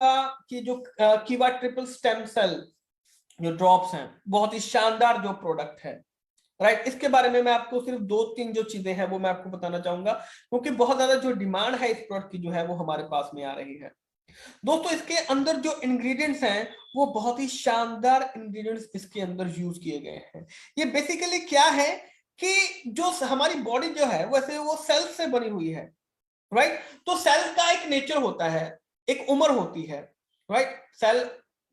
कि जो कीवा ट्रिपल स्टेम सेल जो ड्रॉप्स हैं, बहुत ही शानदार जो प्रोडक्ट है, राइट। इसके बारे में मैं आपको सिर्फ 2-3 जो चीजें हैं वो मैं आपको बताना चाहूंगा, क्योंकि बहुत ज्यादा जो डिमांड है इस प्रोडक्ट की जो है वो हमारे पास में आ रही है। दोस्तों, इसके अंदर जो इंग्रेडिएंट्स हैं वो बहुत ही शानदार इंग्रेडिएंट्स इसके अंदर यूज किए गए हैं। ये बेसिकली क्या है कि जो हमारी बॉडी जो है वैसे वो सेल से बनी हुई है, राइट। तो सेल का एक नेचर होता है, एक उम्र होती है, राइट। सेल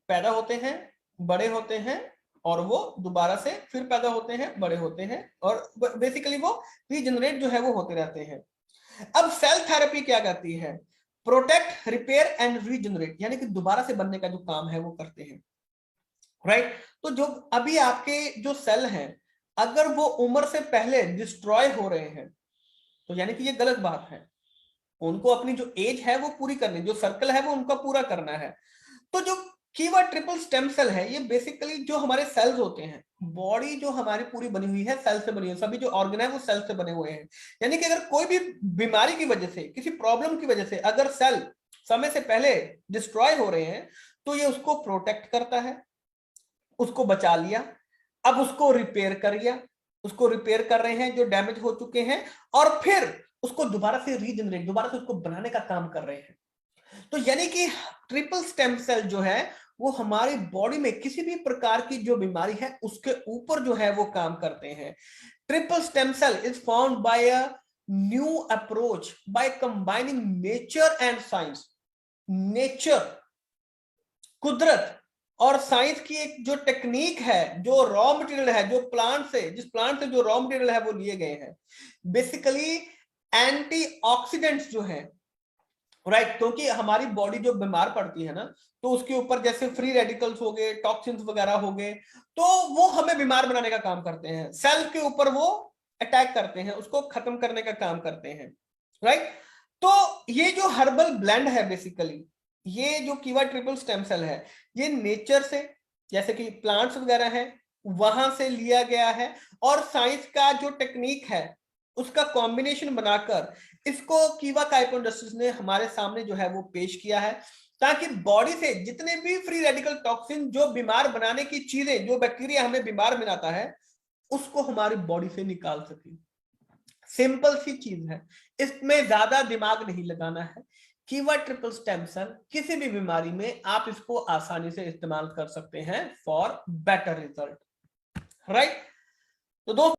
पैदा होते हैं, बड़े होते हैं, और वो दोबारा से फिर पैदा होते हैं, बड़े होते हैं, और बेसिकली वो रीजनरेट जो है वो होते रहते हैं। अब सेल थेरेपी क्या कहती है? प्रोटेक्ट, रिपेयर एंड रीजनरेट, यानी कि दोबारा से बनने का जो काम है वो करते हैं, राइट। तो जो अभी आपके जो सेल हैं, अगर वो उम्र से पहले डिस्ट्रॉय हो रहे हैं तो यानी कि ये गलत बात है। उनको अपनी जो एज है वो पूरी करनी, जो सर्कल है वो उनका पूरा करना है। तो जो कीवा ट्रिपल स्टेम सेल है, ये बेसिकली जो हमारे सेल्स होते हैं, बॉडी जो हमारी पूरी बनी हुई है सेल से बनी हुई है, सभी जो ऑर्गन है वो सेल से बने हुए हैं। यानी कि अगर कोई भी बीमारी की वजह से, किसी प्रॉब्लम की वजह से अगर सेल समय से पहले डिस्ट्रॉय हो रहे हैं तो ये उसको प्रोटेक्ट करता है, उसको बचा लिया, अब उसको रिपेयर कर लिया, उसको रिपेयर कर रहे हैं जो डैमेज हो चुके हैं, और फिर उसको दोबारा से रीजनरेट, दोबारा से उसको बनाने का काम कर रहे हैं। तो यानी कि ट्रिपल स्टेम सेल जो है वो हमारी बॉडी में किसी भी प्रकार की जो बीमारी है उसके ऊपर जो है वो काम करते हैं। Triple stem cell is found by a new approach by combining nature and science. Nature, कुदरत और साइंस की एक जो टेक्निक है, जो रॉ मटेरियल है, जो प्लांट से, जिस प्लांट से जो रॉ मटेरियल है वो लिए गए हैं, बेसिकली एंटीऑक्सीडेंट्स जो है, राइट। क्योंकि हमारी बॉडी जो बीमार पड़ती है ना, तो उसके ऊपर जैसे फ्री रेडिकल्स हो गए, टॉक्सिन्स वगैरह हो गए, तो वो हमें बीमार बनाने का काम करते हैं, सेल के ऊपर वो अटैक करते हैं, उसको खत्म करने का काम करते हैं, राइट। तो ये जो हर्बल ब्लेंड है, बेसिकली ये जो कीवा ट्रिपल स्टेम सेल है, ये नेचर से, जैसे कि प्लांट्स वगैरह है, वहां से लिया गया है, और साइंस का जो टेक्निक है उसका कॉम्बिनेशन बनाकर इसको कीवा काइपो इंडस्ट्रीज ने हमारे सामने जो है वो पेश किया है, ताकि बॉडी से जितने भी फ्री रेडिकल टॉक्सिन, जो बीमार बनाने की चीजें, जो बैक्टीरिया हमें बीमार बनाता है, उसको हमारी बॉडी से निकाल सके। सिंपल सी चीज है, इसमें ज्यादा दिमाग नहीं लगाना है। कीवा ट्रिपल स्टेम सेल किसी भी बीमारी में आप इसको आसानी से इस्तेमाल कर सकते हैं फॉर बेटर रिजल्ट, राइट। तो दोस्तों